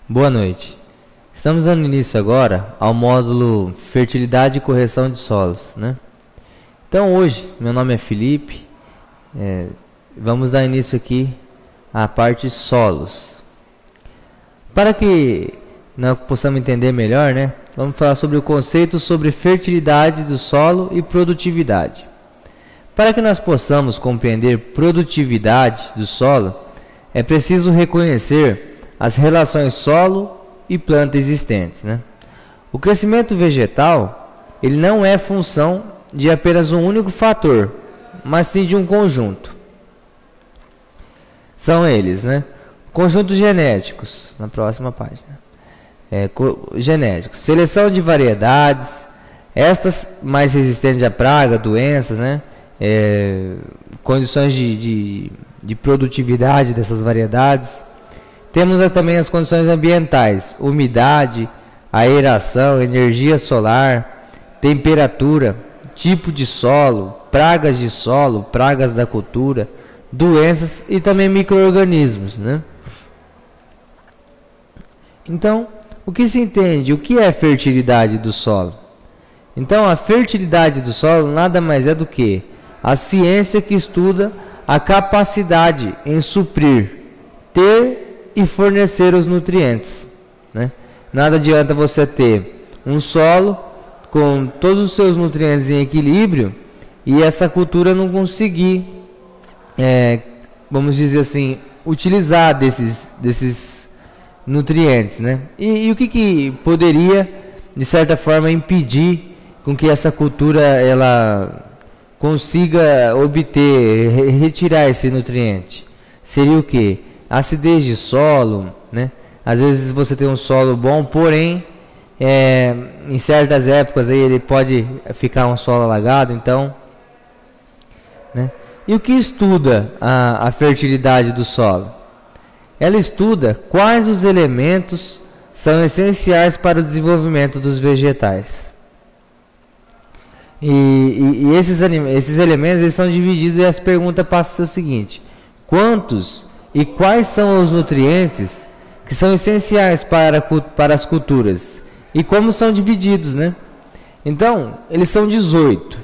Boa noite. Estamos dando início agora ao módulo Fertilidade e Correção de Solos, né? Então hoje, meu nome é Felipe, vamos dar início aqui à parte solos. Para que nós possamos entender melhor, né? Vamos falar sobre o conceito sobre fertilidade do solo e produtividade. Para que nós possamos compreender produtividade do solo, é preciso reconhecer as relações solo e planta existentes, né? O crescimento vegetal, ele não é função de apenas um único fator, mas sim de um conjunto. São eles, né? Conjuntos genéticos, na próxima página. Genéticos, seleção de variedades, estas mais resistentes à praga, doenças, né? Condições de produtividade dessas variedades. Temos também as condições ambientais, umidade, aeração, energia solar, temperatura, tipo de solo, pragas da cultura, doenças e também micro-organismos, né? Então, o que se entende? O que é fertilidade do solo? Então, a fertilidade do solo nada mais é do que a ciência que estuda a capacidade em suprir, ter e fornecer os nutrientes, né? Nada adianta você ter um solo com todos os seus nutrientes em equilíbrio e essa cultura não conseguir, vamos dizer assim, utilizar desses nutrientes, né? E o que poderia, de certa forma, impedir com que essa cultura ela consiga obter, retirar esse nutriente? Seria o quê? Acidez de solo, né? Às vezes você tem um solo bom, porém, em certas épocas aí ele pode ficar um solo alagado, então, né? E o que estuda a fertilidade do solo? Ela estuda quais os elementos são essenciais para o desenvolvimento dos vegetais. E esses elementos eles são divididos e as perguntas passam o seguinte: quantos e quais são os nutrientes que são essenciais para as culturas? E como são divididos, né? Então, eles são 18.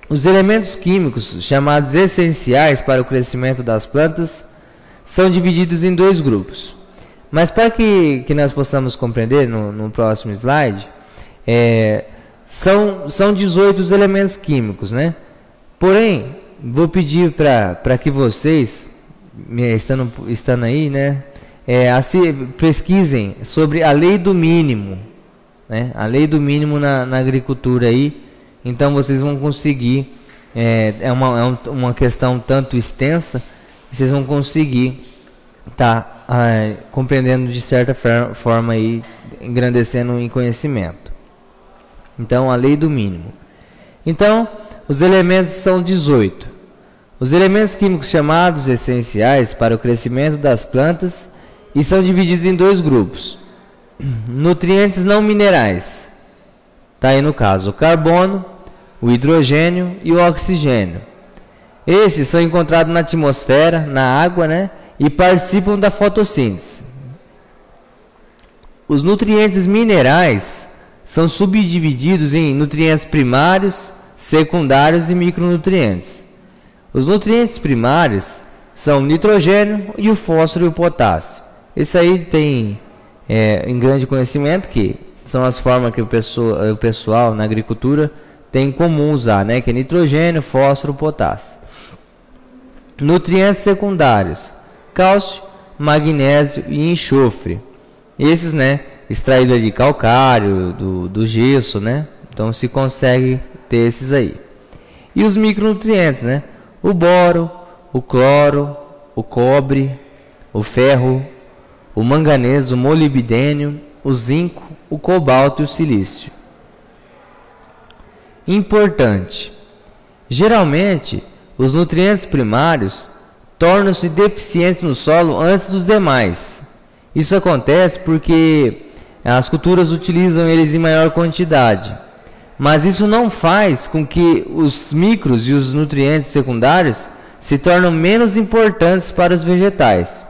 Os elementos químicos, chamados essenciais para o crescimento das plantas, são divididos em dois grupos. Mas para que nós possamos compreender no próximo slide, são 18 os elementos químicos, né? Porém, vou pedir para que vocês, estando aí, né, pesquisem sobre a lei do mínimo, né? A lei do mínimo na agricultura aí. Então vocês vão conseguir, uma questão tanto extensa, vocês vão conseguir compreendendo de certa forma aí, engrandecendo em conhecimento. Então, a lei do mínimo. Então, os elementos são 18. Os elementos químicos chamados essenciais para o crescimento das plantas e são divididos em dois grupos. Nutrientes não minerais. Está aí no caso o carbono, o hidrogênio e o oxigênio. Estes são encontrados na atmosfera, na água, né, e participam da fotossíntese. Os nutrientes minerais são subdivididos em nutrientes primários, secundários e micronutrientes. Os nutrientes primários são o nitrogênio e o fósforo e o potássio. Esse aí tem em grande conhecimento, que são as formas que o pessoal na agricultura tem em comum usar, né? Que é nitrogênio, fósforo, potássio. Nutrientes secundários: cálcio, magnésio e enxofre. Esses, né, extraídos de calcário, do gesso, né? Então se consegue ter esses aí. E os micronutrientes, né? O boro, o cloro, o cobre, o ferro, o manganês, o molibdênio, o zinco, o cobalto e o silício. Importante: geralmente os nutrientes primários tornam-se deficientes no solo antes dos demais. Isso acontece porque as culturas utilizam eles em maior quantidade. Mas isso não faz com que os micros e os nutrientes secundários se tornem menos importantes para os vegetais.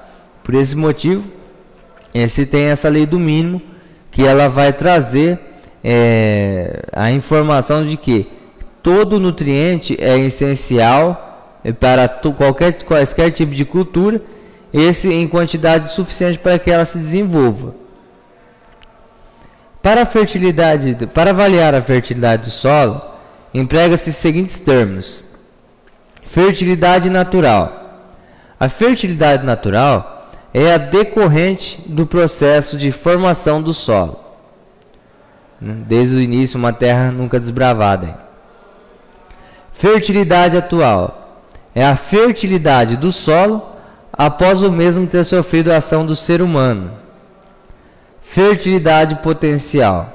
Por esse motivo, esse tem essa lei do mínimo, que ela vai trazer a informação de que todo nutriente é essencial para qualquer tipo de cultura, esse em quantidade suficiente para que ela se desenvolva. Para avaliar a fertilidade do solo, emprega-se os seguintes termos: fertilidade natural. A fertilidade natural é a decorrente do processo de formação do solo, desde o início, uma terra nunca desbravada. Fertilidade atual é a fertilidade do solo após o mesmo ter sofrido a ação do ser humano. Fertilidade potencial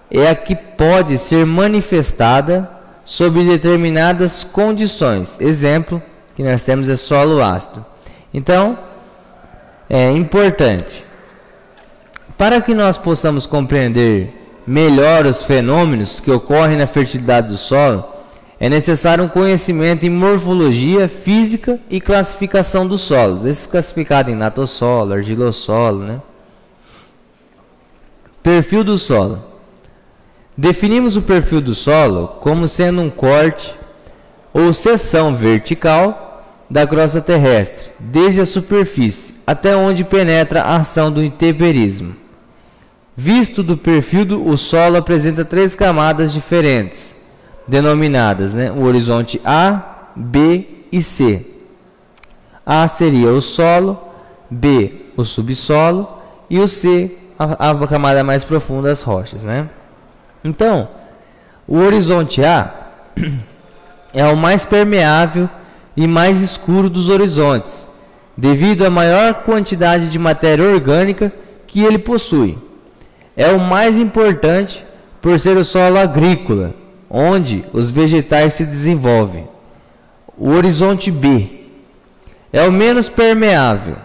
é a que pode ser manifestada sob determinadas condições. Exemplo que nós temos é solo ácido. Então, é importante, para que nós possamos compreender melhor os fenômenos que ocorrem na fertilidade do solo, é necessário um conhecimento em morfologia, física e classificação dos solos. Esses classificados em natossolo, argilossolo, né? Perfil do solo. Definimos o perfil do solo como sendo um corte ou seção vertical da crosta terrestre, desde a superfície até onde penetra a ação do intemperismo. Visto do perfil, o solo apresenta 3 camadas diferentes, denominadas, o horizonte A, B e C. A seria o solo, B o subsolo e o C a camada mais profunda das rochas, Então, o horizonte A é o mais permeável e mais escuro dos horizontes, devido à maior quantidade de matéria orgânica que ele possui. É o mais importante por ser o solo agrícola, onde os vegetais se desenvolvem. O horizonte B é o menos permeável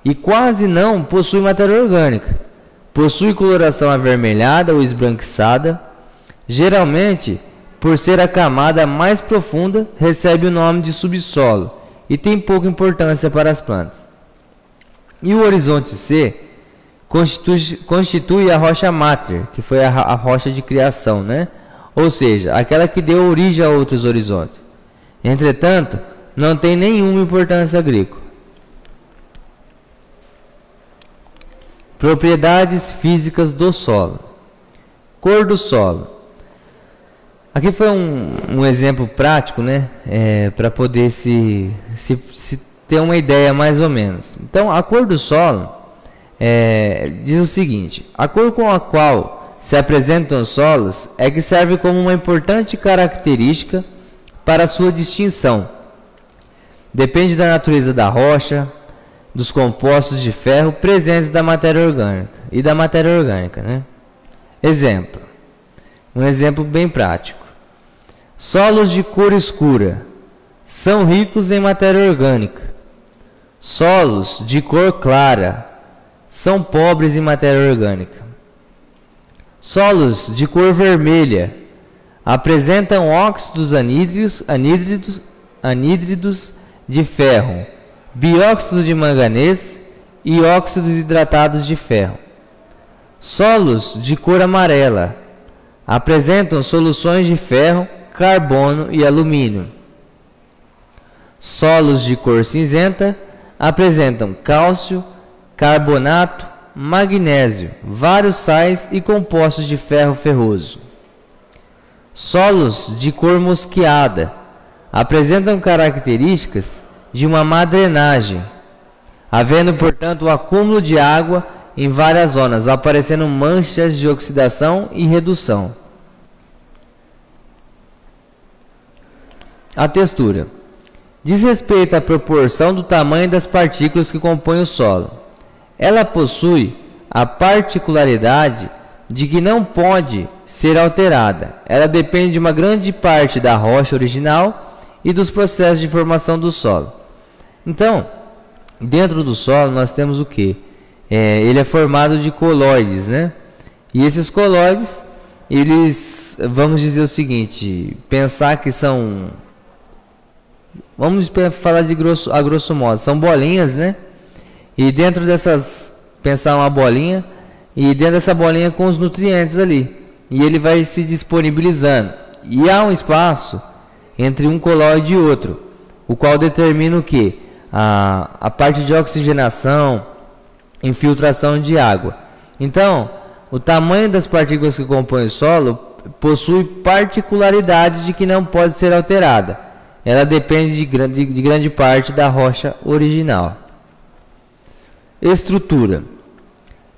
e quase não possui matéria orgânica. Possui coloração avermelhada ou esbranquiçada. Geralmente, por ser a camada mais profunda, recebe o nome de subsolo e tem pouca importância para as plantas. E o horizonte C constitui a rocha máter, que foi a rocha de criação, Ou seja, aquela que deu origem a outros horizontes. Entretanto, não tem nenhuma importância agrícola. Propriedades físicas do solo. Cor do solo. Aqui foi um exemplo prático, para poder se ter uma ideia mais ou menos. Então, a cor do solo diz o seguinte: a cor com a qual se apresentam os solos é que serve como uma importante característica para sua distinção. Depende da natureza da rocha, dos compostos de ferro presentes da matéria orgânica e da matéria orgânica, Exemplo. Um exemplo bem prático. Solos de cor escura são ricos em matéria orgânica. Solos de cor clara são pobres em matéria orgânica. Solos de cor vermelha apresentam óxidos anídridos de ferro, bióxido de manganês e óxidos hidratados de ferro. Solos de cor amarela apresentam soluções de ferro, carbono e alumínio. Solos de cor cinzenta apresentam cálcio, carbonato, magnésio, vários sais e compostos de ferro ferroso. Solos de cor mosqueada apresentam características de uma má drenagem, havendo, portanto, o acúmulo de água em várias zonas, aparecendo manchas de oxidação e redução. A textura diz respeito à proporção do tamanho das partículas que compõem o solo. Ela possui a particularidade de que não pode ser alterada. Ela depende de uma grande parte da rocha original e dos processos de formação do solo. Então, dentro do solo nós temos o que? Ele é formado de colóides, E esses colóides, eles, vamos dizer o seguinte, pensar que são, vamos falar a grosso modo, são bolinhas, E dentro dessas, pensar uma bolinha e dentro dessa bolinha com os nutrientes ali. E ele vai se disponibilizando. E há um espaço entre um colóide e outro, o qual determina o que? A parte de oxigenação, infiltração de água. Então, o tamanho das partículas que compõem o solo possui particularidade de que não pode ser alterada. Ela depende de grande parte da rocha original. Estrutura.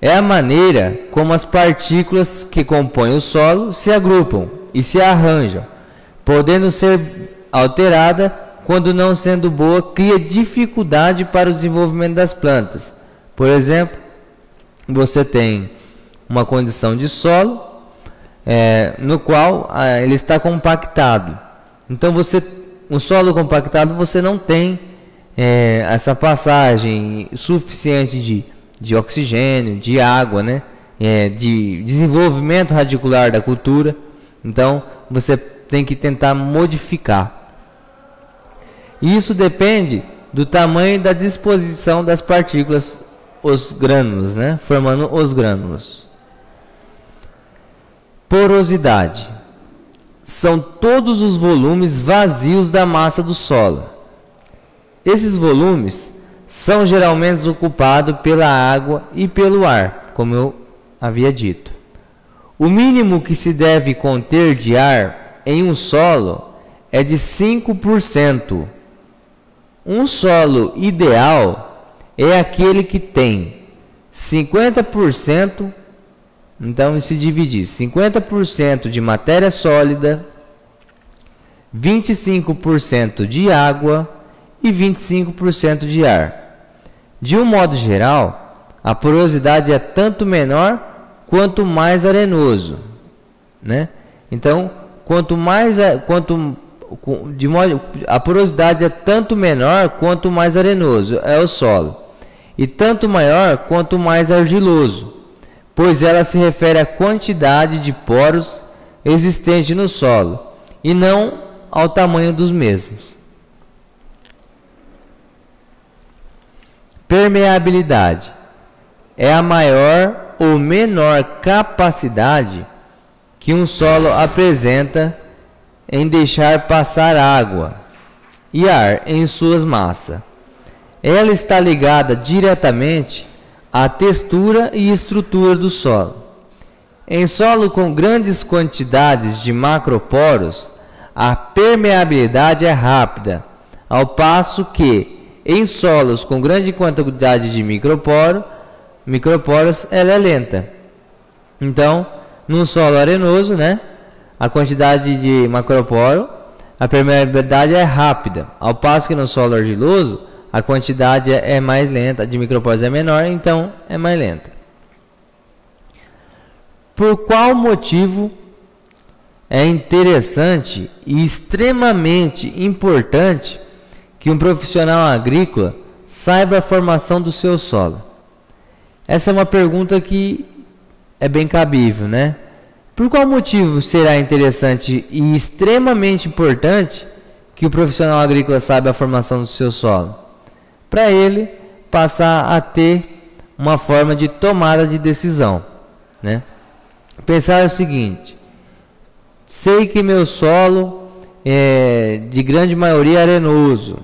É a maneira como as partículas que compõem o solo se agrupam e se arranjam, podendo ser alterada quando não sendo boa, cria dificuldade para o desenvolvimento das plantas. Por exemplo, você tem uma condição de solo no qual ele está compactado. Então, um solo compactado, você não tem essa passagem suficiente de oxigênio, de água, né? De desenvolvimento radicular da cultura. Então, você tem que tentar modificar. Isso depende do tamanho e da disposição das partículas, os grânulos, né? Formando os grânulos. Porosidade. São todos os volumes vazios da massa do solo. Esses volumes são geralmente ocupados pela água e pelo ar, como eu havia dito. O mínimo que se deve conter de ar em um solo é de 5%. Um solo ideal é aquele que tem 50%, então se dividir 50% de matéria sólida, 25% de água e 25% de ar. De um modo geral, a porosidade é tanto menor quanto mais arenoso, né? Então, a porosidade é tanto menor quanto mais arenoso é o solo, e tanto maior quanto mais argiloso, pois ela se refere à quantidade de poros existente no solo e não ao tamanho dos mesmos. Permeabilidade é a maior ou menor capacidade que um solo apresenta em deixar passar água e ar em suas massas. Ela está ligada diretamente à textura e estrutura do solo. Em solo com grandes quantidades de macroporos, a permeabilidade é rápida, ao passo que em solos com grande quantidade de microporos, ela é lenta. Então, num solo arenoso, né, a quantidade de macroporo, a permeabilidade é rápida, ao passo que no solo argiloso, a quantidade é mais lenta, de microporos é menor, então é mais lenta. Por qual motivo é interessante e extremamente importante que um profissional agrícola saiba a formação do seu solo? Essa é uma pergunta que é bem cabível, né? Por qual motivo será interessante e extremamente importante que o profissional agrícola saiba a formação do seu solo? Para ele passar a ter uma forma de tomada de decisão, né? Pensar o seguinte: sei que meu solo é de grande maioria arenoso.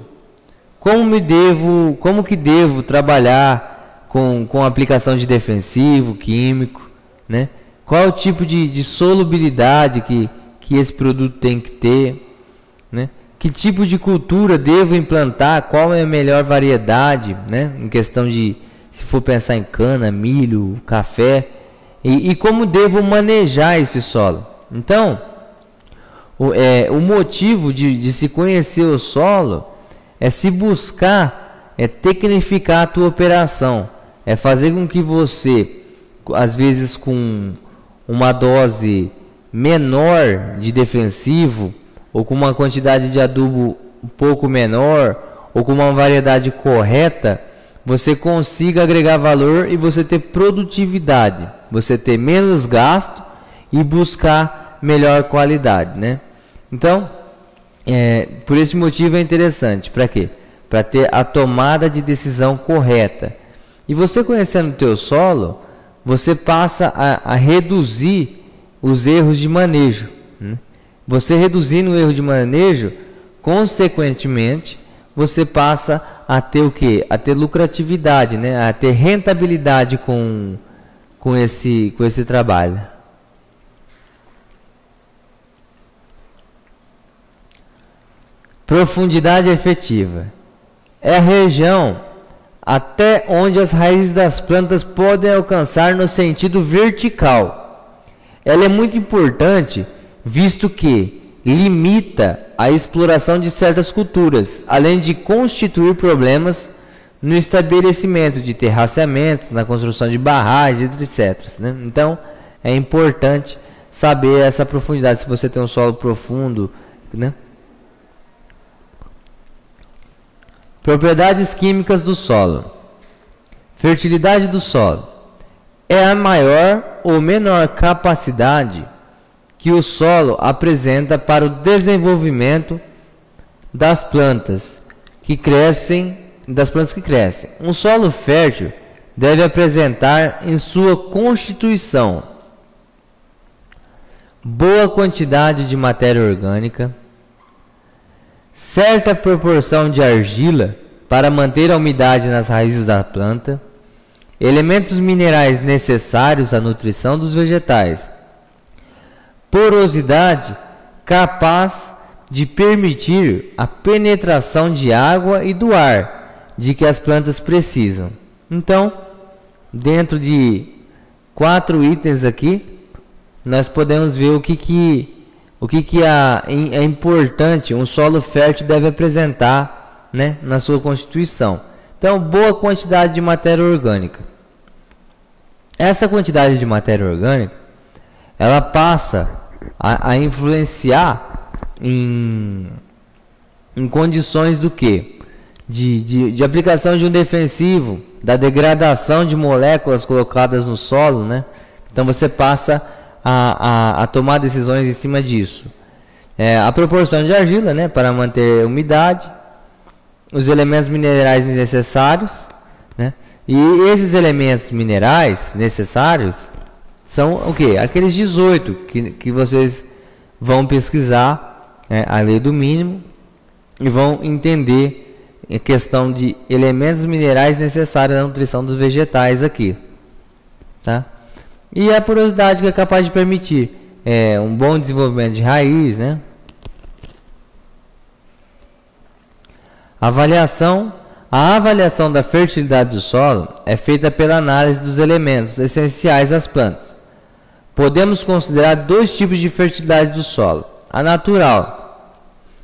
Como que devo trabalhar com aplicação de defensivo, químico, né? Qual o tipo de solubilidade que esse produto tem que ter, né? Que tipo de cultura devo implantar, qual é a melhor variedade, né? Em questão de, se for pensar em cana, milho, café, e como devo manejar esse solo. Então, o motivo de se conhecer o solo é se buscar, tecnificar a tua operação, é fazer com que você, às vezes com uma dose menor de defensivo, ou com uma quantidade de adubo um pouco menor, ou com uma variedade correta, você consiga agregar valor e você ter produtividade, você ter menos gasto e buscar melhor qualidade, né? Então, por esse motivo é interessante. Para quê? Para ter a tomada de decisão correta. E você conhecendo o teu solo, você passa a reduzir os erros de manejo, né? Você reduzindo o erro de manejo, consequentemente, você passa a ter o quê? A ter lucratividade, né? A ter rentabilidade com esse trabalho. Profundidade efetiva é a região até onde as raízes das plantas podem alcançar no sentido vertical. Ela é muito importante, visto que limita a exploração de certas culturas, além de constituir problemas no estabelecimento de terraceamentos, na construção de barragens, etc. Né? Então, é importante saber essa profundidade, se você tem um solo profundo, né? Propriedades químicas do solo. Fertilidade do solo é a maior ou menor capacidade que o solo apresenta para o desenvolvimento das plantas que crescem. Um solo fértil deve apresentar em sua constituição boa quantidade de matéria orgânica, certa proporção de argila para manter a umidade nas raízes da planta, elementos minerais necessários à nutrição dos vegetais, porosidade capaz de permitir a penetração de água e do ar de que as plantas precisam. Então, dentro de 4 itens aqui, nós podemos ver o que é importante um solo fértil deve apresentar, né, na sua constituição. Então, boa quantidade de matéria orgânica. Essa quantidade de matéria orgânica, ela passa a influenciar em condições do quê? De aplicação de um defensivo, da degradação de moléculas colocadas no solo, né? Então você passa a tomar decisões em cima disso. A proporção de argila, né, para manter a umidade, os elementos minerais necessários, né? E esses elementos minerais necessários são o quê? Aqueles 18 que vocês vão pesquisar, né, a lei do mínimo, e vão entender a questão de elementos minerais necessários à nutrição dos vegetais aqui, tá? E a porosidade, que é capaz de permitir um bom desenvolvimento de raiz, né? A avaliação da fertilidade do solo é feita pela análise dos elementos essenciais às plantas. Podemos considerar 2 tipos de fertilidade do solo. A natural.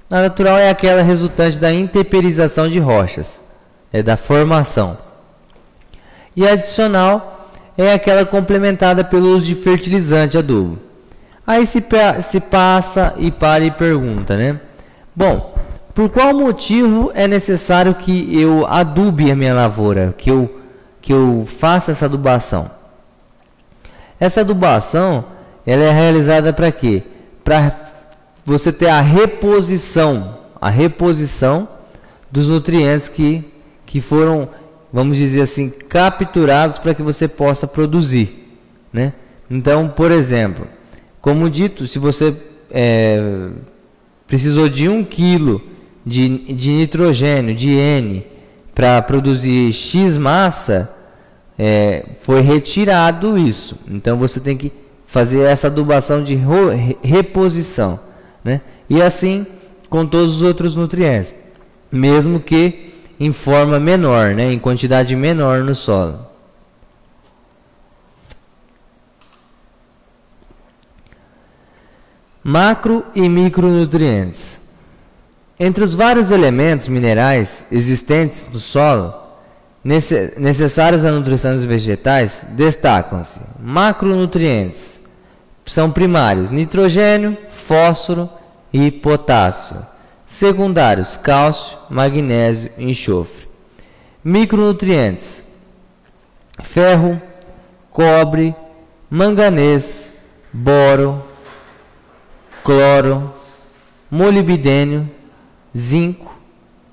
A natural é aquela resultante da intemperização de rochas, da formação. E a adicional é aquela complementada pelo uso de fertilizante, adubo. Aí se passa e para e pergunta, né? Bom, por qual motivo é necessário que eu adube a minha lavoura, que eu faça essa adubação? Essa adubação, ela é realizada para quê? Para você ter a reposição dos nutrientes que foram, vamos dizer assim, capturados para que você possa produzir, né? Então, por exemplo, como dito, se você precisou de 1 kg de nitrogênio, de N, para produzir X massa, foi retirado isso. Então você tem que fazer essa adubação de reposição, né? E assim com todos os outros nutrientes, mesmo que em forma menor, né? Em quantidade menor no solo. Macro e micronutrientes. Entre os vários elementos minerais existentes no solo, necessários à nutrição dos vegetais, destacam-se macronutrientes, são primários: nitrogênio, fósforo e potássio. Secundários: cálcio, magnésio e enxofre. Micronutrientes: ferro, cobre, manganês, boro, cloro, molibdênio, zinco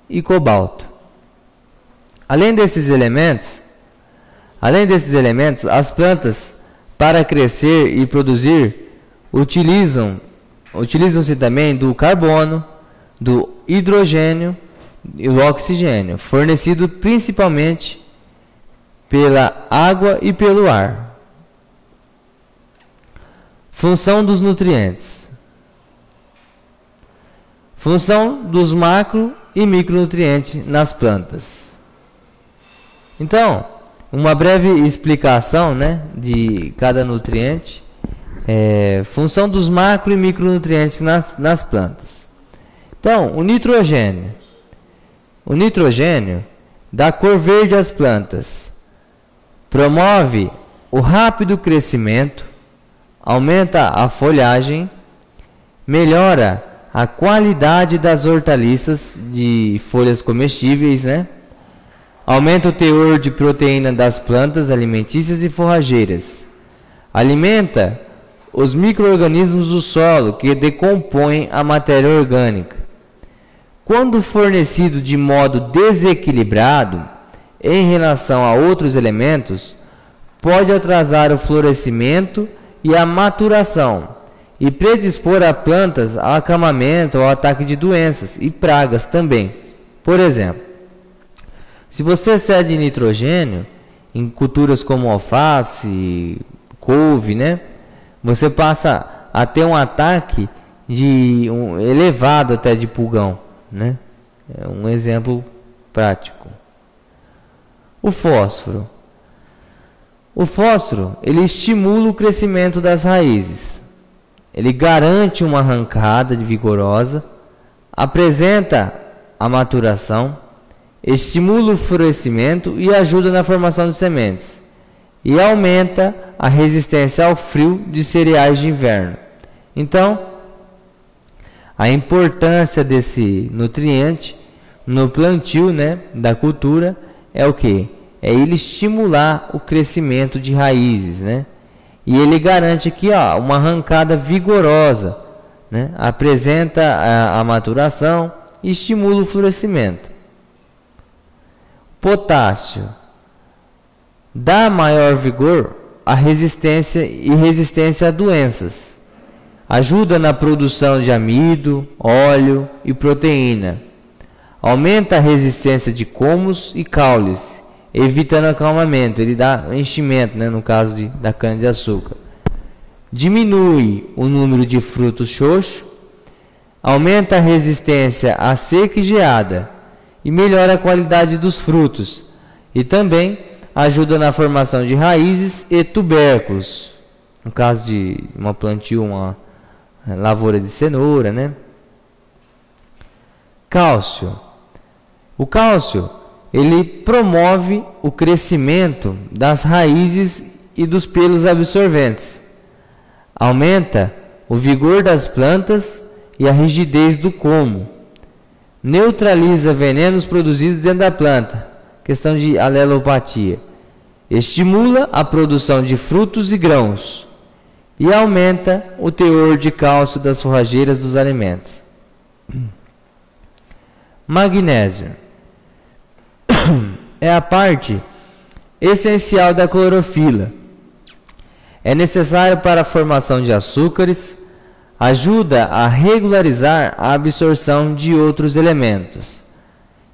e cobalto. Além desses elementos, Além desses elementos, as plantas, para crescer e produzir, utilizam-se também do carbono, do hidrogênio e do oxigênio, fornecido principalmente pela água e pelo ar. Função dos nutrientes. Função dos macro e micronutrientes nas plantas. Então, uma breve explicação, né, de cada nutriente. Função dos macro e micronutrientes nas plantas. Então, o nitrogênio. O nitrogênio dá cor verde às plantas. Promove o rápido crescimento, aumenta a folhagem, melhora a qualidade das hortaliças de folhas comestíveis, né? Aumenta o teor de proteína das plantas alimentícias e forrageiras. Alimenta os micro-organismos do solo que decompõem a matéria orgânica. Quando fornecido de modo desequilibrado em relação a outros elementos, pode atrasar o florescimento e a maturação e predispor a plantas ao acamamento ou ao ataque de doenças e pragas também. Por exemplo, se você excede nitrogênio em culturas como alface, couve, né, você passa a ter um ataque elevado até de pulgão, né? É um exemplo prático. O fósforo. O fósforo, ele estimula o crescimento das raízes. Ele garante uma arrancada vigorosa, apresenta a maturação, estimula o florescimento e ajuda na formação de sementes. E aumenta a resistência ao frio de cereais de inverno. Então, a importância desse nutriente no plantio, né, da cultura é o quê? É ele estimular o crescimento de raízes, né? E ele garante aqui, ó, uma arrancada vigorosa, né? Apresenta a maturação e estimula o florescimento. Potássio dá maior vigor à resistência a doenças. Ajuda na produção de amido, óleo e proteína. Aumenta a resistência de comos e caules, evitando acalmamento. Ele dá enchimento, né, no caso da cana-de-açúcar. Diminui o número de frutos xoxos. Aumenta a resistência à seca e geada. E melhora a qualidade dos frutos. E também ajuda na formação de raízes e tubérculos. No caso de uma plantio, uma lavoura de cenoura, né? Cálcio. O cálcio, ele promove o crescimento das raízes e dos pelos absorventes. Aumenta o vigor das plantas e a rigidez do como. Neutraliza venenos produzidos dentro da planta. Questão de alelopatia. Estimula a produção de frutos e grãos. E aumenta o teor de cálcio das forrageiras dos alimentos. Magnésio. É a parte essencial da clorofila. É necessário para a formação de açúcares, ajuda a regularizar a absorção de outros elementos.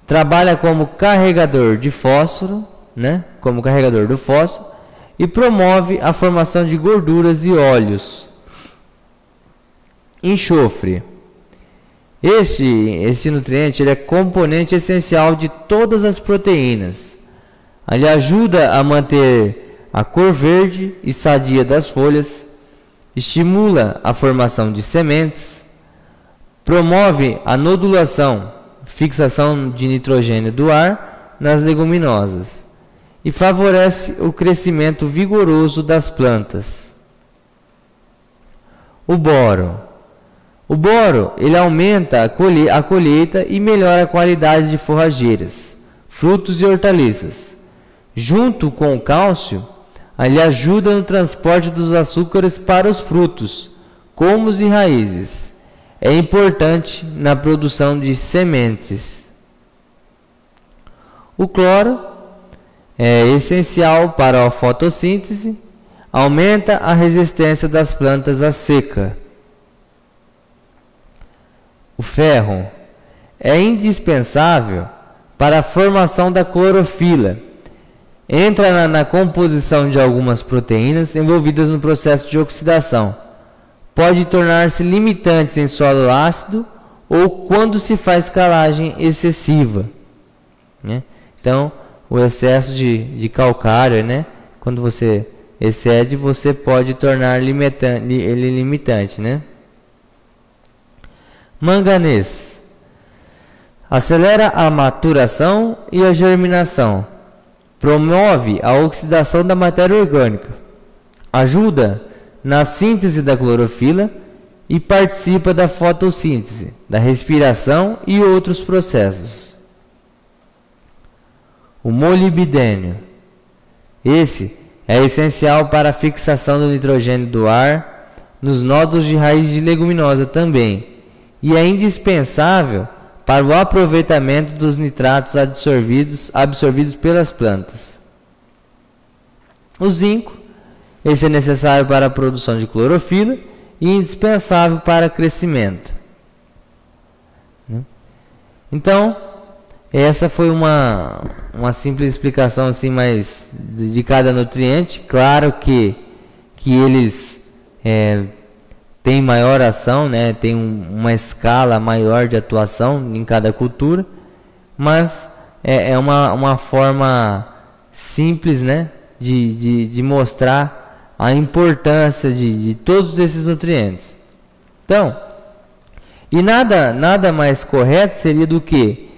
Trabalha como carregador de fósforo, né? Como carregador do fósforo, e promove a formação de gorduras e óleos. Enxofre. Esse nutriente ele é componente essencial de todas as proteínas. Ele ajuda a manter a cor verde e sadia das folhas, estimula a formação de sementes, promove a nodulação, fixação de nitrogênio do ar nas leguminosas e favorece o crescimento vigoroso das plantas. O boro. O boro ele aumenta a colheita e melhora a qualidade de forrageiras, frutos e hortaliças. Junto com o cálcio, ele ajuda no transporte dos açúcares para os frutos, comos e raízes. É importante na produção de sementes. O cloro é essencial para a fotossíntese, aumenta a resistência das plantas à seca. O ferro é indispensável para a formação da clorofila. Entra na composição de algumas proteínas envolvidas no processo de oxidação. Pode tornar-se limitante em solo ácido ou quando se faz calagem excessiva, né? Então, o excesso de calcário, né? Quando você excede, você pode tornar ele limitante, né? Manganês acelera a maturação e a germinação, promove a oxidação da matéria orgânica, ajuda na síntese da clorofila e participa da fotossíntese, da respiração e outros processos. O molibdênio. Esse é essencial para a fixação do nitrogênio do ar nos nódulos de raiz de leguminosa também, e é indispensável para o aproveitamento dos nitratos absorvidos pelas plantas. O zinco. Esse é necessário para a produção de clorofila e indispensável para crescimento. Então, essa foi uma simples explicação assim, mais de cada nutriente. Claro que eles têm maior ação, né? Tem uma escala maior de atuação em cada cultura, mas é uma forma simples, né? de mostrar a importância de todos esses nutrientes. Então, e nada mais correto seria do que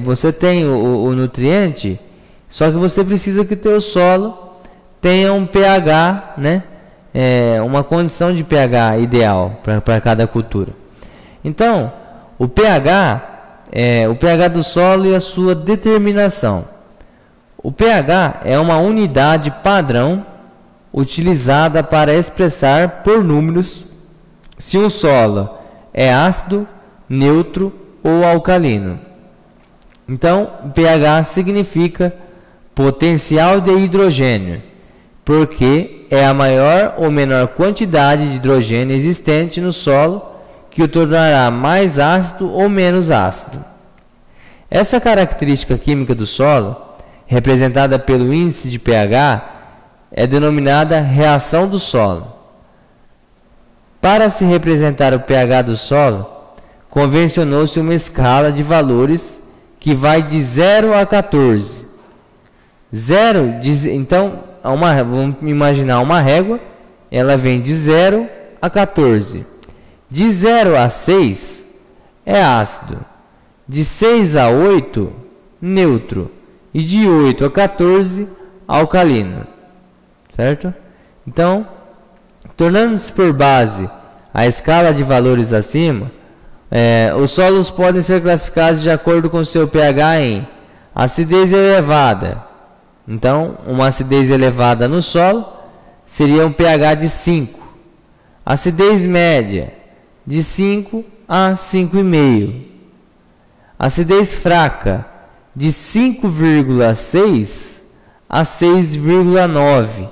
você tem o nutriente, só que você precisa que o teu solo tenha um pH, né? Uma condição de pH ideal para cada cultura. Então, o pH do solo e a sua determinação. O pH é uma unidade padrão utilizada para expressar por números se um solo é ácido, neutro ou alcalino. Então, pH significa potencial de hidrogênio, porque é a maior ou menor quantidade de hidrogênio existente no solo que o tornará mais ácido ou menos ácido. Essa característica química do solo, representada pelo índice de pH, é denominada reação do solo. Para se representar o pH do solo, convencionou-se uma escala de valores que vai de 0 a 14. Então, vamos imaginar uma régua, ela vem de 0 a 14. De 0 a 6 é ácido, de 6 a 8, neutro, e de 8 a 14, alcalino. Certo? Então, tornando-se por base a escala de valores acima, os solos podem ser classificados de acordo com seu pH em acidez elevada. Então, uma acidez elevada no solo seria um pH de 5. Acidez média, de 5 a 5,5. Acidez fraca, de 5,6 a 6,9.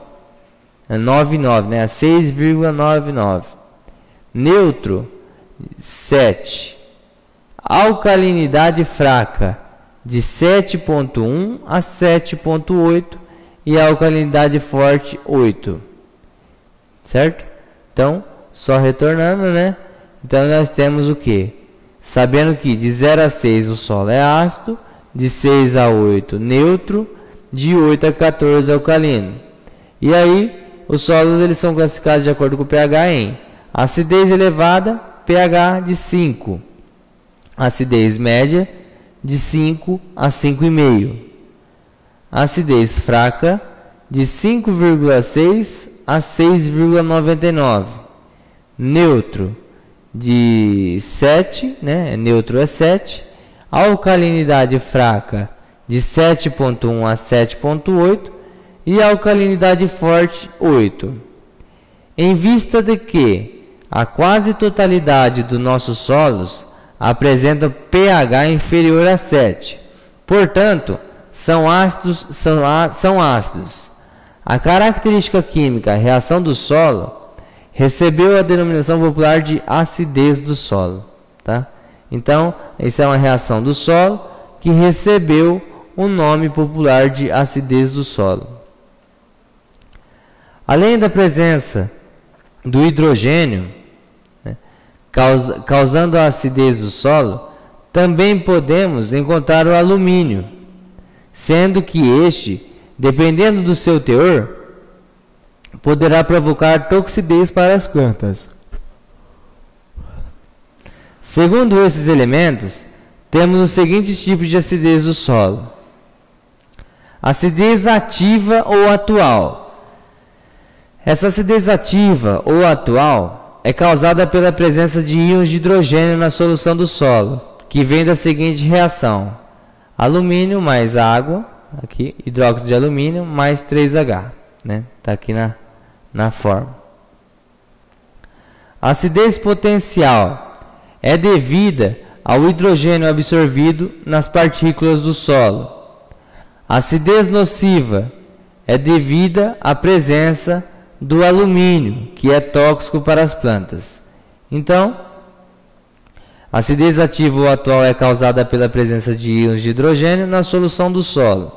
99, né? 6,99. Neutro, 7. Alcalinidade fraca, de 7,1 a 7,8. E a alcalinidade forte, 8. Certo? Então, só retornando, né? Então, nós temos o que? Sabendo que de 0 a 6 o solo é ácido, de 6 a 8 neutro, de 8 a 14 alcalino. E aí, os solos eles são classificados de acordo com o pH em acidez elevada, pH de 5. Acidez média, de 5 a 5,5. Acidez fraca, de 5,6 a 6,99. Neutro, de 7, né? Neutro é 7. Alcalinidade fraca, de 7,1 a 7,8. E alcalinidade forte, 8. Em vista de que a quase totalidade dos nossos solos apresenta pH inferior a 7. Portanto, são ácidos. A característica química, a reação do solo, recebeu a denominação popular de acidez do solo. Tá? Então, essa é uma reação do solo que recebeu o nome popular de acidez do solo. Além da presença do hidrogênio, né, causando a acidez do solo, também podemos encontrar o alumínio, sendo que este, dependendo do seu teor, poderá provocar toxidez para as plantas. Segundo esses elementos, temos os seguintes tipos de acidez do solo: acidez ativa ou atual. Essa acidez ativa ou atual é causada pela presença de íons de hidrogênio na solução do solo, que vem da seguinte reação: alumínio mais água, aqui, hidróxido de alumínio mais 3H, né? Tá aqui na forma. A acidez potencial é devida ao hidrogênio absorvido nas partículas do solo. A acidez nociva é devida à presença do alumínio, que é tóxico para as plantas. Então, a acidez ativa ou atual é causada pela presença de íons de hidrogênio na solução do solo.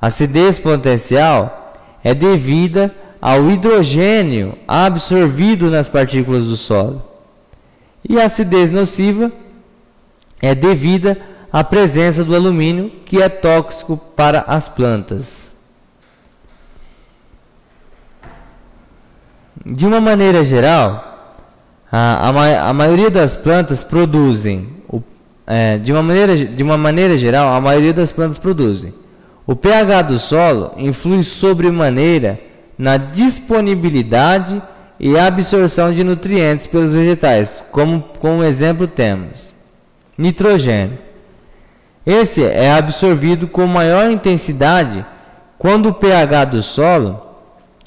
A acidez potencial é devida ao hidrogênio absorvido nas partículas do solo. E a acidez nociva é devida à presença do alumínio, que é tóxico para as plantas. De uma maneira geral, a maioria das plantas produzem, de uma maneira geral, a maioria das plantas produzem. O pH do solo influi sobremaneira na disponibilidade e absorção de nutrientes pelos vegetais. Como exemplo temos nitrogênio. Esse é absorvido com maior intensidade quando o pH do solo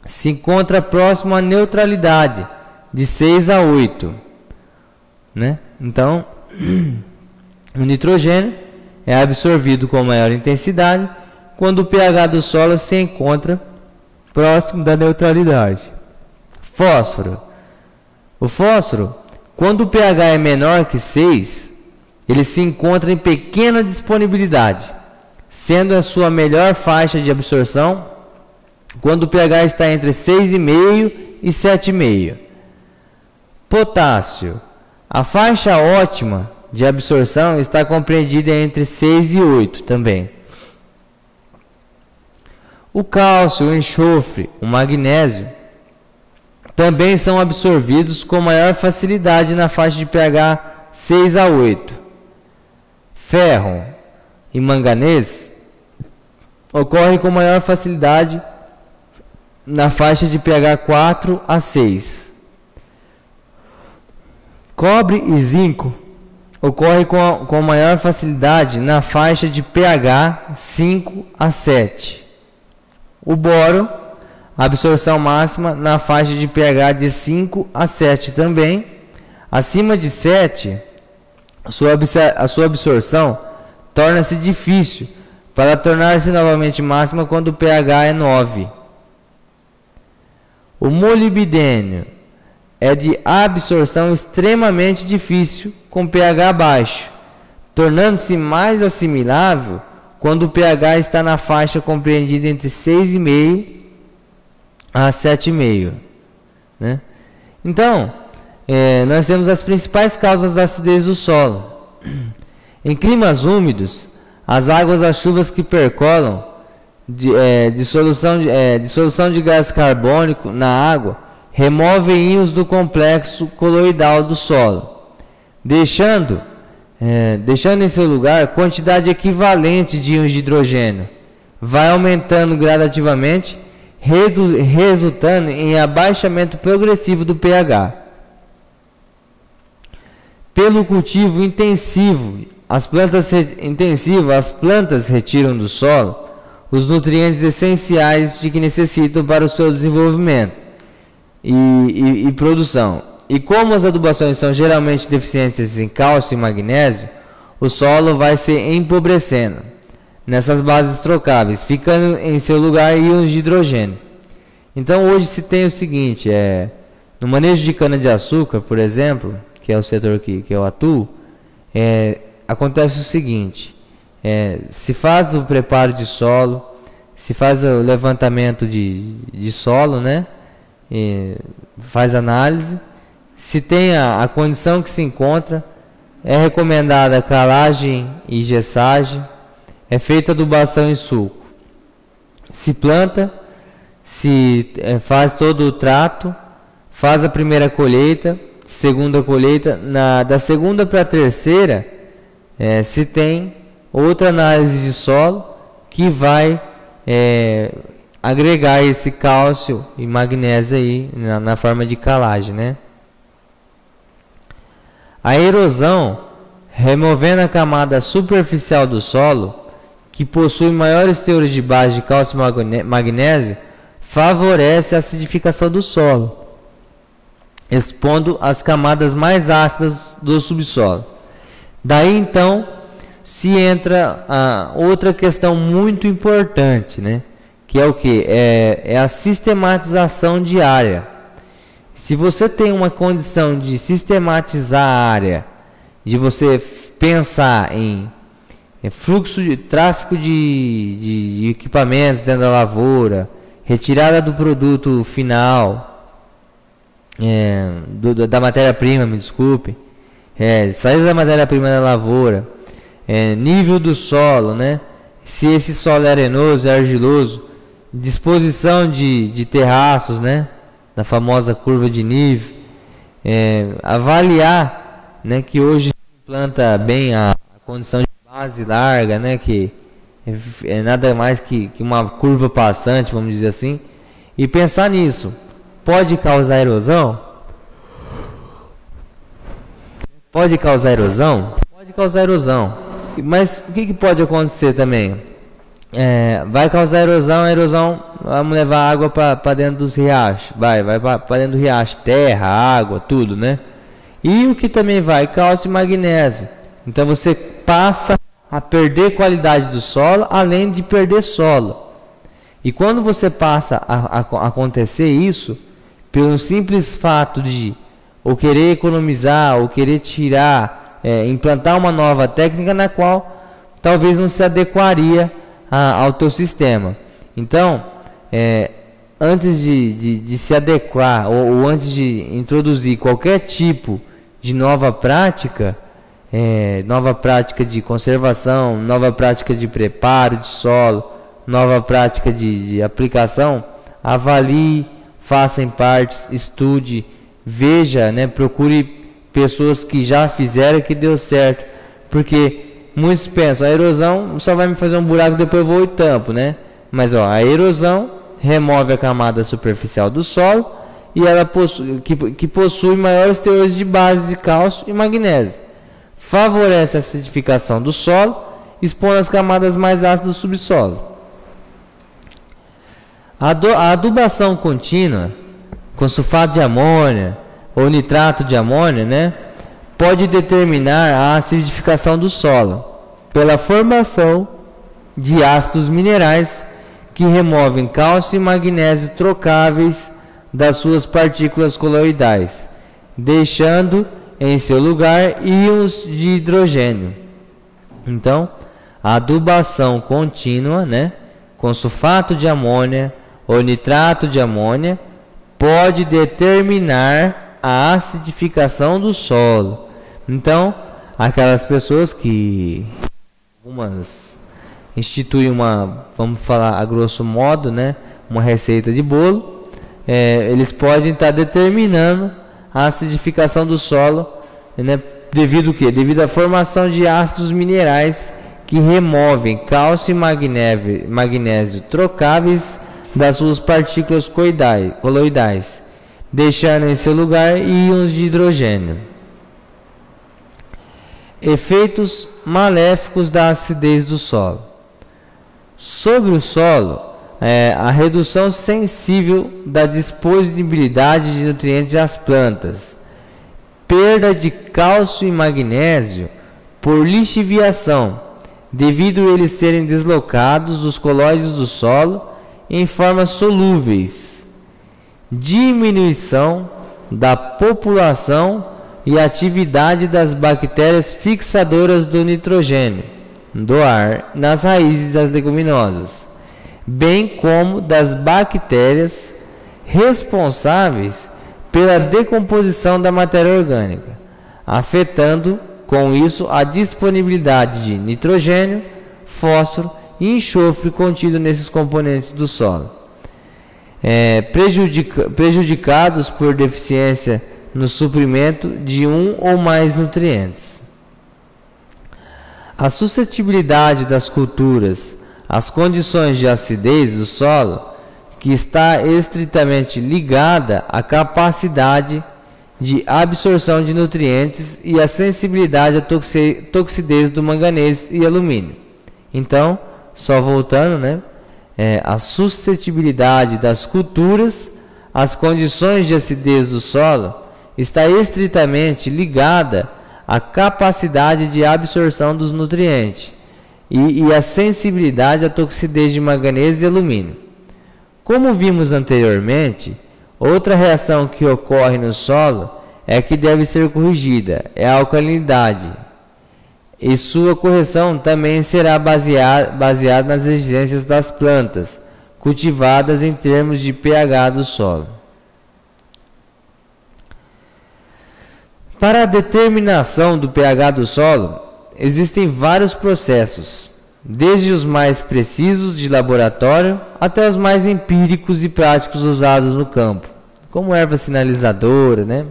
se encontra próximo à neutralidade, de 6 a 8. Né? Então, o nitrogênio é absorvido com maior intensidade quando o pH do solo se encontra próximo da neutralidade. Fósforo. O fósforo, quando o pH é menor que 6, ele se encontra em pequena disponibilidade, sendo a sua melhor faixa de absorção quando o pH está entre 6,5 e 7,5. Potássio. A faixa ótima de absorção está compreendida entre 6 e 8 também. O cálcio, o enxofre, o magnésio também são absorvidos com maior facilidade na faixa de pH 6 a 8. Ferro e manganês ocorrem com maior facilidade na faixa de pH 4 a 6. Cobre e zinco ocorrem com maior facilidade na faixa de pH 5 a 7. O boro, absorção máxima na faixa de pH de 5 a 7 também. Acima de 7, a sua absorção torna-se difícil para tornar-se novamente máxima quando o pH é 9. O molibdênio é de absorção extremamente difícil com pH baixo, tornando-se mais assimilável quando o pH está na faixa compreendida entre 6,5 a 7,5. Né? Então, nós temos as principais causas da acidez do solo. Em climas úmidos, as águas das chuvas que percolam de solução de gás carbônico na água removem íons do complexo coloidal do solo, deixando em seu lugar quantidade equivalente de íons de hidrogênio. Vai aumentando gradativamente, resultando em abaixamento progressivo do pH. Pelo cultivo intensivo, as plantas retiram do solo os nutrientes essenciais de que necessitam para o seu desenvolvimento e produção. E como as adubações são geralmente deficientes em cálcio e magnésio, o solo vai se empobrecendo. nessas bases trocáveis, ficando em seu lugar íons de hidrogênio. Então hoje se tem o seguinte, no manejo de cana-de-açúcar, por exemplo, que é o setor que eu atuo, acontece o seguinte, se faz o preparo de solo, se faz o levantamento de solo, né? Faz análise, se tem a condição que se encontra, é recomendada a calagem e gessagem, é feita adubação em sulco, se planta, se faz todo o trato, faz a primeira colheita, segunda colheita, da segunda para a terceira, se tem outra análise de solo que vai agregar esse cálcio e magnésio aí na forma de calagem, né? A erosão, removendo a camada superficial do solo, que possui maiores teores de base de cálcio e magnésio, favorece a acidificação do solo, expondo as camadas mais ácidas do subsolo. Daí então se entra outra questão muito importante, né? Que é o que? É a sistematização de área. Se você tem uma condição de sistematizar a área, de você pensar em fluxo de tráfego de equipamentos dentro da lavoura, retirada do produto final, da matéria-prima, me desculpe, saída da matéria-prima da lavoura, nível do solo, né? Se esse solo é arenoso, é argiloso, disposição de terraços, né? Da famosa curva de nível, avaliar, né? Que hoje se implanta bem a condição de base larga, né? Que é nada mais que uma curva passante, vamos dizer assim, e pensar nisso. Pode causar erosão? Pode causar erosão? Pode causar erosão. Mas o que pode acontecer também? Vai causar erosão, vamos levar água para dentro dos riachos, vai para dentro do riacho, terra, água, tudo, né? E o que também vai? Cálcio e magnésio. Então você passa a perder qualidade do solo, além de perder solo. E quando você passa a acontecer isso, pelo simples fato de ou querer economizar, ou querer tirar, implantar uma nova técnica na qual talvez não se adequaria ao teu sistema. Então, antes de se adequar ou antes de introduzir qualquer tipo de nova prática de conservação, nova prática de preparo de solo, nova prática de aplicação, avalie, faça em partes, estude, veja, né, procure pessoas que já fizeram, que deu certo, porque muitos pensam, a erosão só vai me fazer um buraco, depois eu vou e tampo, né? Mas a erosão remove a camada superficial do solo e ela possui maiores teores de base de cálcio e magnésio. Favorece a acidificação do solo, expondo as camadas mais ácidas do subsolo. A adubação contínua com sulfato de amônia ou nitrato de amônia, né, pode determinar a acidificação do solo pela formação de ácidos minerais que removem cálcio e magnésio trocáveis das suas partículas coloidais, deixando em seu lugar íons de hidrogênio. Então, a adubação contínua, né, com sulfato de amônia ou nitrato de amônia pode determinar a acidificação do solo. Então, aquelas pessoas que algumas instituem vamos falar a grosso modo, né, uma receita de bolo, eles podem estar determinando a acidificação do solo, né, devido ao quê? Devido à formação de ácidos minerais que removem cálcio e magnésio trocáveis das suas partículas coloidais, deixando em seu lugar íons de hidrogênio. Efeitos maléficos da acidez do solo. Sobre o solo, a redução sensível da disponibilidade de nutrientes às plantas, perda de cálcio e magnésio por lixiviação, devido a eles serem deslocados dos colóides do solo em formas solúveis, diminuição da população e atividade das bactérias fixadoras do nitrogênio do ar nas raízes das leguminosas, bem como das bactérias responsáveis pela decomposição da matéria orgânica, afetando com isso a disponibilidade de nitrogênio, fósforo e enxofre contido nesses componentes do solo, prejudicados por deficiência no suprimento de um ou mais nutrientes. A suscetibilidade das culturas às condições de acidez do solo, que está estritamente ligada à capacidade de absorção de nutrientes e à sensibilidade à toxidez do manganês e alumínio. Então, só voltando, né? A suscetibilidade das culturas às condições de acidez do solo está estritamente ligada à capacidade de absorção dos nutrientes e à sensibilidade à toxidez de manganês e alumínio. Como vimos anteriormente, outra reação que ocorre no solo é que deve ser corrigida, é a alcalinidade, e sua correção também será baseada nas exigências das plantas cultivadas em termos de pH do solo. Para a determinação do pH do solo, existem vários processos, desde os mais precisos de laboratório até os mais empíricos e práticos usados no campo, como erva sinalizadora, né?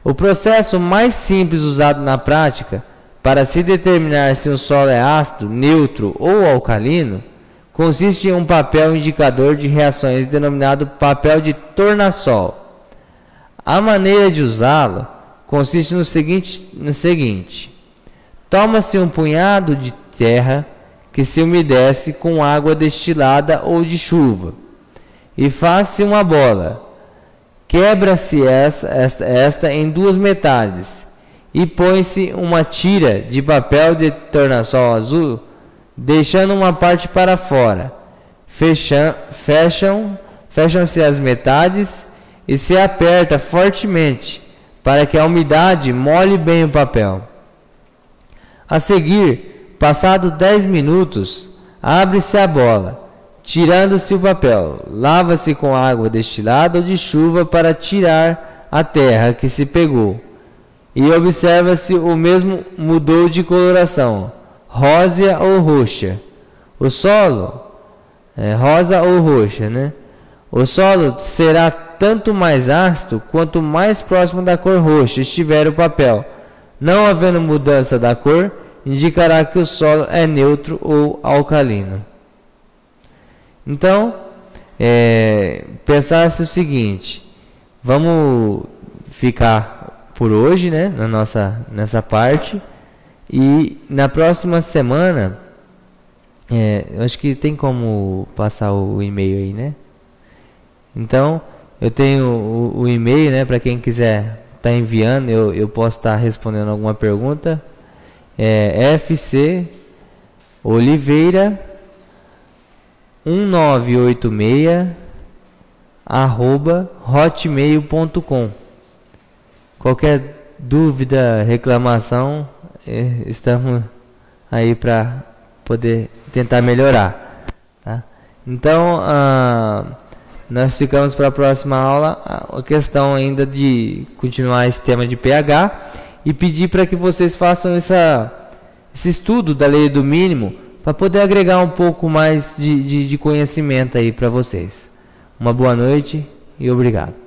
O processo mais simples usado na prática para se determinar se um solo é ácido, neutro ou alcalino consiste em um papel indicador de reações denominado papel de tornassol. A maneira de usá-lo consiste no seguinte: toma-se um punhado de terra que se umedece com água destilada ou de chuva e faz-se uma bola. Quebra-se esta em duas metades e põe-se uma tira de papel de tornassol azul, deixando uma parte para fora. Fecham-se as metades e se aperta fortemente para que a umidade molhe bem o papel. A seguir, passado 10 minutos, abre-se a bola, tirando-se o papel, lava-se com água destilada ou de chuva para tirar a terra que se pegou, e observa-se o mesmo mudou de coloração, rosa ou roxa. O solo rosa ou roxa, né? O solo será tanto mais ácido quanto mais próximo da cor roxa estiver o papel. Não havendo mudança da cor, indicará que o solo é neutro ou alcalino. Então, pensasse o seguinte: vamos ficar por hoje, né, nessa parte, e na próxima semana, acho que tem como passar o e-mail aí, né? Então, eu tenho o e-mail, né, para quem quiser estar enviando, eu posso estar respondendo alguma pergunta. FC Oliveira 1986 @hotmail.com. Qualquer dúvida, reclamação, estamos aí para poder tentar melhorar, tá? Então, nós ficamos para a próxima aula a questão ainda de continuar esse tema de pH e pedir para que vocês façam esse estudo da lei do mínimo para poder agregar um pouco mais de conhecimento aí para vocês. Uma boa noite e obrigado.